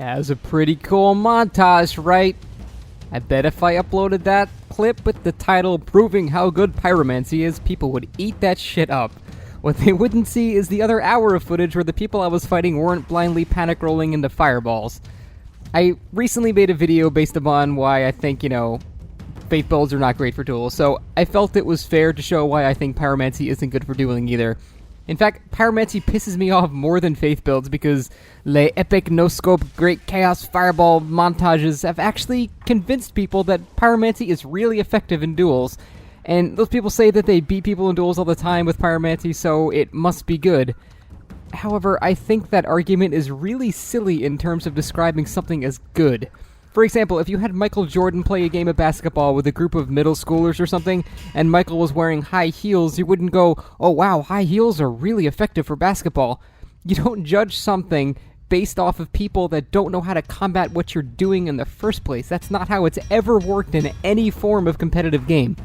That was a pretty cool montage, right? I bet if I uploaded that clip with the title proving how good Pyromancy is, people would eat that shit up. What they wouldn't see is the other hour of footage where the people I was fighting weren't blindly panic rolling into fireballs. I recently made a video based upon why I think, faith builds are not great for duels, so I felt it was fair to show why I think Pyromancy isn't good for dueling either. In fact, Pyromancy pisses me off more than faith builds because les epic no-scope great chaos fireball montages have actually convinced people that Pyromancy is really effective in duels. And those people say that they beat people in duels all the time with Pyromancy, so it must be good. However, I think that argument is really silly in terms of describing something as good. For example, if you had Michael Jordan play a game of basketball with a group of middle schoolers or something, and Michael was wearing high heels, you wouldn't go, oh wow, high heels are really effective for basketball. You don't judge something based off of people that don't know how to combat what you're doing in the first place. That's not how it's ever worked in any form of competitive game.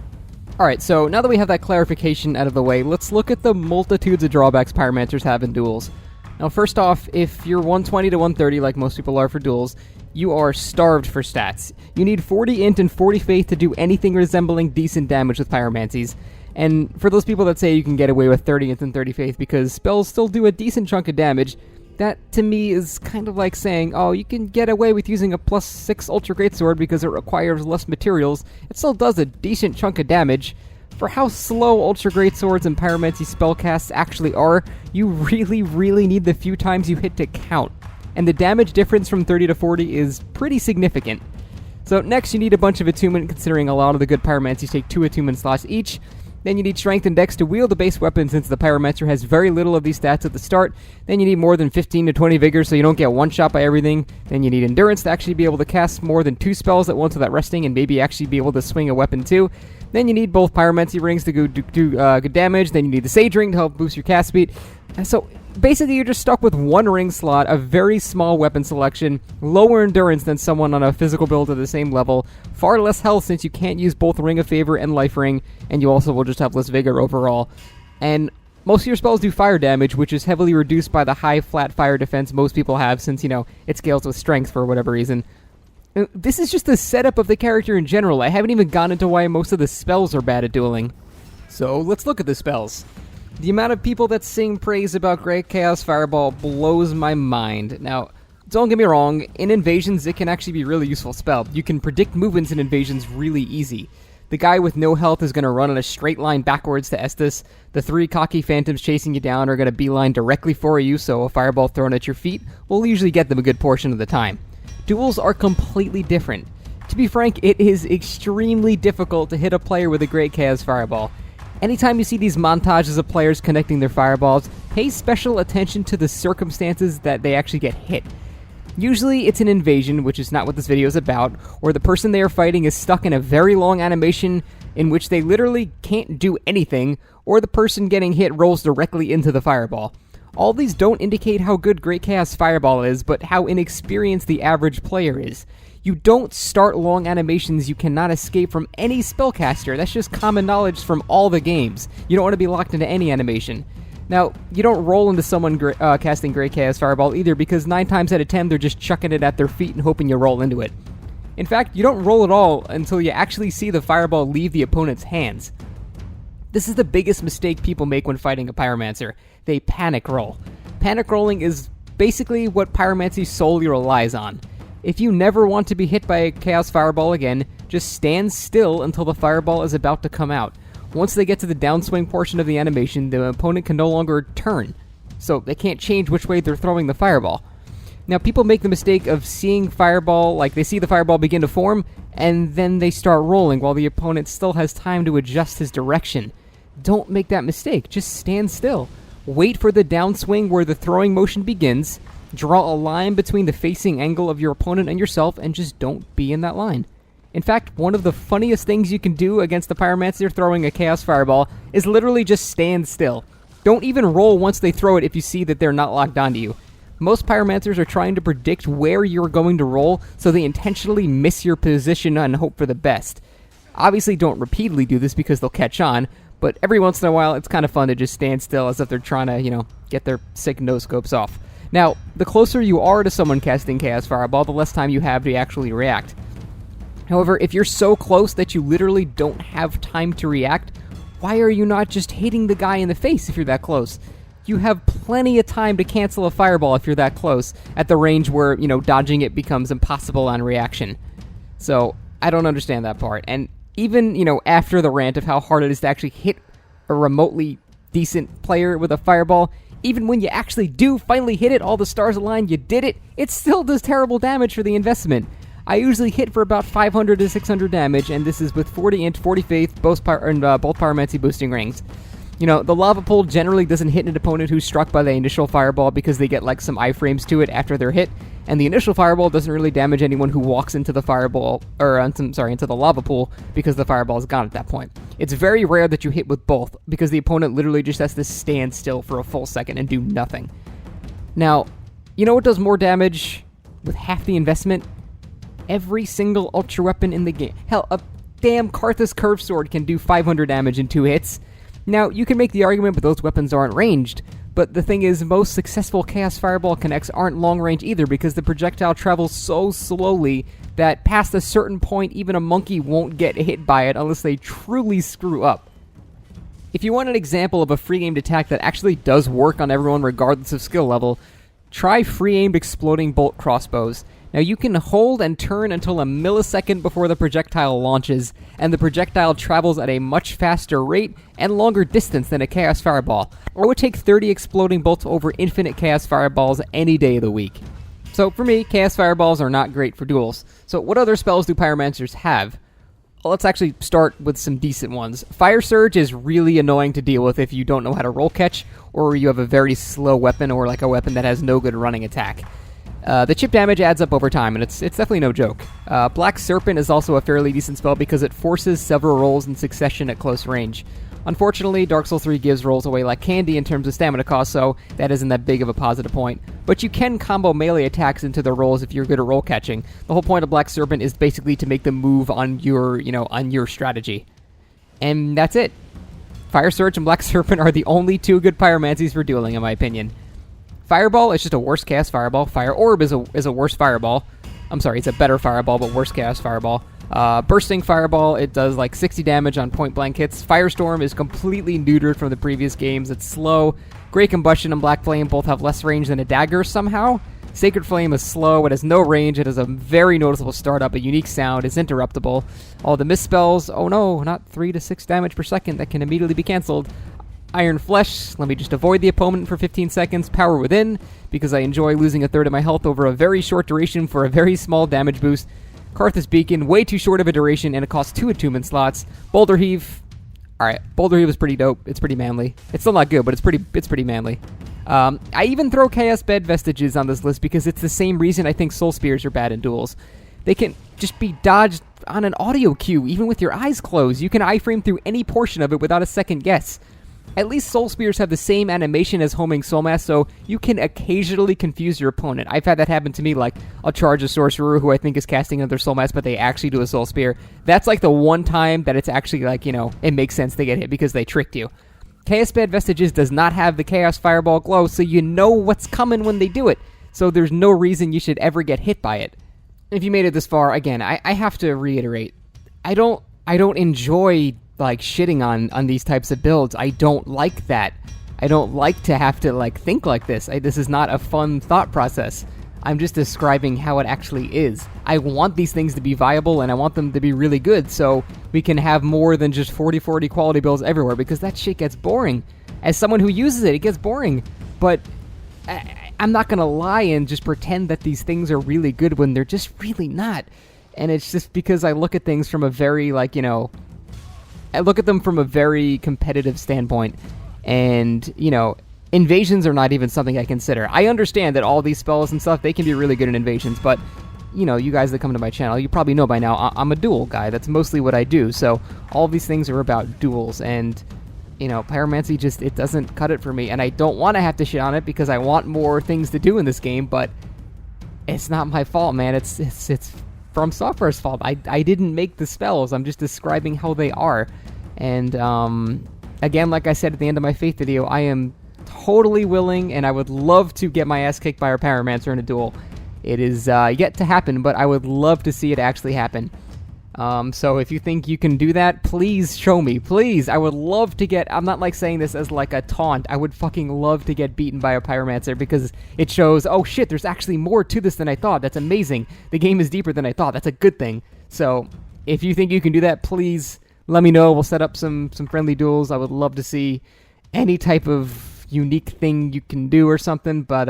Alright, so now that we have that clarification out of the way, let's look at the multitudes of drawbacks Pyromancers have in duels. Now first off, if you're 120 to 130 like most people are for duels, you are starved for stats. You need 40 int and 40 faith to do anything resembling decent damage with Pyromancies. And for those people that say you can get away with 30 int and 30 faith because spells still do a decent chunk of damage, that to me is kind of like saying, oh, you can get away with using a +6 Ultra Greatsword because it requires less materials. It still does a decent chunk of damage. For how slow Ultra Greatswords and Pyromancy spellcasts actually are, you really need the few times you hit to count. And the damage difference from 30 to 40 is pretty significant. So next you need a bunch of attunement, considering a lot of the good Pyromancies take 2 attunement slots each. Then you need strength and dex to wield the base weapon since the Pyromancer has very little of these stats at the start. Then you need more than 15 to 20 vigor so you don't get one shot by everything. Then you need endurance to actually be able to cast more than 2 spells at once without resting and maybe actually be able to swing a weapon too. Then you need both Pyromancy rings to do good damage. Then you need the Sage ring to help boost your cast speed. So basically you're just stuck with one ring slot, a very small weapon selection, lower endurance than someone on a physical build at the same level, far less health since you can't use both Ring of Favor and Life Ring, and you also will just have less vigor overall. And most of your spells do fire damage, which is heavily reduced by the high flat fire defense most people have since, it scales with strength for whatever reason. This is just the setup of the character in general. I haven't even gone into why most of the spells are bad at dueling. So let's look at the spells. The amount of people that sing praise about Great Chaos Fireball blows my mind. Now, don't get me wrong, in Invasions it can actually be a really useful spell. You can predict movements in Invasions really easy. The guy with no health is going to run in a straight line backwards to Estus. The 3 cocky phantoms chasing you down are going to beeline directly for you, so a fireball thrown at your feet will usually get them a good portion of the time. Duels are completely different. To be frank, it is extremely difficult to hit a player with a Great Chaos Fireball. Anytime you see these montages of players connecting their fireballs, pay special attention to the circumstances that they actually get hit. Usually it's an invasion, which is not what this video is about, or the person they are fighting is stuck in a very long animation in which they literally can't do anything, or the person getting hit rolls directly into the fireball. All these don't indicate how good Great Chaos Fireball is, but how inexperienced the average player is. You don't start long animations you cannot escape from any spellcaster. That's just common knowledge from all the games. You don't want to be locked into any animation. Now, you don't roll into someone casting Great Chaos Fireball either, because 9 times out of 10 they're just chucking it at their feet and hoping you roll into it. In fact, you don't roll at all until you actually see the fireball leave the opponent's hands. This is the biggest mistake people make when fighting a Pyromancer. They panic roll. Panic rolling is basically what Pyromancy solely relies on. If you never want to be hit by a Chaos Fireball again, just stand still until the fireball is about to come out. Once they get to the downswing portion of the animation, the opponent can no longer turn, so they can't change which way they're throwing the fireball. Now, people make the mistake of seeing fireball, like they see the fireball begin to form, and then they start rolling while the opponent still has time to adjust his direction. Don't make that mistake, just stand still. Wait for the downswing where the throwing motion begins, draw a line between the facing angle of your opponent and yourself, and just don't be in that line. In fact, one of the funniest things you can do against the Pyromancer throwing a Chaos Fireball is literally just stand still. Don't even roll once they throw it if you see that they're not locked onto you. Most Pyromancers are trying to predict where you're going to roll, so they intentionally miss your position and hope for the best. Obviously, don't repeatedly do this because they'll catch on, but every once in a while, it's kind of fun to just stand still as if they're trying to, get their sick no-scopes off. Now, the closer you are to someone casting Chaos Fireball, the less time you have to actually react. However, if you're so close that you literally don't have time to react, why are you not just hitting the guy in the face if you're that close? You have plenty of time to cancel a fireball if you're that close, at the range where, dodging it becomes impossible on reaction. So, I don't understand that part. And even, after the rant of how hard it is to actually hit a remotely decent player with a fireball, even when you actually do finally hit it, all the stars align, you did it, it still does terrible damage for the investment. I usually hit for about 500 to 600 damage, and this is with 40 Int, 40 Faith, both Pyromancy boosting rings. The Lava Pool generally doesn't hit an opponent who's struck by the initial fireball because they get some iframes to it after they're hit, and the initial fireball doesn't really damage anyone who walks into the fireball, into the Lava Pool, because the fireball is gone at that point. It's very rare that you hit with both, because the opponent literally just has to stand still for a full second and do nothing. Now, you know what does more damage with half the investment? Every single ultra weapon in the game. Hell, a damn Karthus Curve Sword can do 500 damage in 2 hits. Now, you can make the argument, but those weapons aren't ranged. But the thing is, most successful Chaos Fireball connects aren't long range either, because the projectile travels so slowly that past a certain point, even a monkey won't get hit by it unless they truly screw up. If you want an example of a free-aimed attack that actually does work on everyone regardless of skill level, try free-aimed exploding bolt crossbows. Now, you can hold and turn until a millisecond before the projectile launches, and the projectile travels at a much faster rate and longer distance than a Chaos Fireball. I would take 30 exploding bolts over infinite Chaos Fireballs any day of the week. So, for me, Chaos Fireballs are not great for duels. So, what other spells do Pyromancers have? Well, let's actually start with some decent ones. Fire Surge is really annoying to deal with if you don't know how to roll catch, or you have a very slow weapon, or a weapon that has no good running attack. The chip damage adds up over time, and it's definitely no joke. Black Serpent is also a fairly decent spell because it forces several rolls in succession at close range. Unfortunately, Dark Souls 3 gives rolls away like candy in terms of stamina cost, so that isn't that big of a positive point. But you can combo melee attacks into the rolls if you're good at roll catching. The whole point of Black Serpent is basically to make them move on your strategy. And that's it. Fire Surge and Black Serpent are the only 2 good pyromancies for dueling, in my opinion. Fireball is just a worse Chaos Fireball. Fire Orb is a worse Fireball. I'm sorry, it's a better Fireball, but worse Chaos Fireball. Bursting Fireball, it does 60 damage on point-blank hits. Firestorm is completely neutered from the previous games. It's slow. Great Combustion and Black Flame both have less range than a dagger somehow. Sacred Flame is slow. It has no range. It has a very noticeable startup, a unique sound. It's interruptible. All the misspells, oh no, not 3 to 6 damage per second that can immediately be cancelled. Iron Flesh, let me just avoid the opponent for 15 seconds. Power Within, because I enjoy losing a third of my health over a very short duration for a very small damage boost. Karthus Beacon, way too short of a duration, and it costs 2 attunement slots. Boulder Heave, alright, Boulder Heave is pretty dope. It's pretty manly. It's still not good, but it's pretty manly. I even throw Chaos Bed Vestiges on this list because it's the same reason I think Soul Spears are bad in duels. They can just be dodged on an audio cue, even with your eyes closed. You can iframe through any portion of it without a second guess. At least Soul Spears have the same animation as homing Soul Mass, so you can occasionally confuse your opponent. I've had that happen to me, I'll charge a Sorcerer who I think is casting another Soul Mass, but they actually do a Soul Spear. That's the one time that it's actually it makes sense to get hit because they tricked you. Chaos Bed Vestiges does not have the Chaos Fireball glow, so you know what's coming when they do it, so there's no reason you should ever get hit by it. If you made it this far, again, I have to reiterate, I don't enjoy shitting on these types of builds. I don't like that. I don't like to have to think like this. This is not a fun thought process. I'm just describing how it actually is. I want these things to be viable, and I want them to be really good, so we can have more than just 40-40 quality builds everywhere, because that shit gets boring. As someone who uses it, it gets boring. But I'm not gonna lie and just pretend that these things are really good when they're just really not. And it's just because I look at things from a very, I look at them from a very competitive standpoint, and, invasions are not even something I consider. I understand that all these spells and stuff, they can be really good in invasions, but, you guys that come to my channel, you probably know by now, I'm a duel guy. That's mostly what I do, so all these things are about duels, and, Pyromancy just, it doesn't cut it for me, and I don't want to have to shit on it because I want more things to do in this game, but it's not my fault, man. It's From Software's fault. I didn't make the spells. I'm just describing how they are. And, again, like I said at the end of my Faith video, I am totally willing, and I would love to get my ass kicked by our Pyromancer in a duel. It is yet to happen, but I would love to see it actually happen. So if you think you can do that, please show me. Please, I would love to get... I'm not like saying this as like a taunt. I would fucking love to get beaten by a Pyromancer because it shows, oh shit, there's actually more to this than I thought. That's amazing. The game is deeper than I thought. That's a good thing. So if you think you can do that, please let me know. We'll set up some friendly duels. I would love to see any type of unique thing you can do or something, but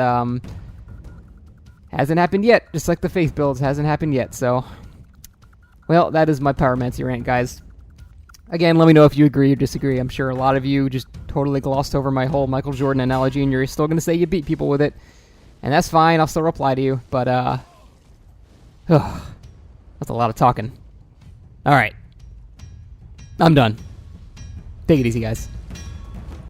hasn't happened yet. Just like the Faith builds, hasn't happened yet, so... Well, that is my Pyromancy rant, guys. Again, let me know if you agree or disagree. I'm sure a lot of you just totally glossed over my whole Michael Jordan analogy, and you're still going to say you beat people with it. And that's fine, I'll still reply to you, but, that's a lot of talking. Alright. I'm done. Take it easy, guys.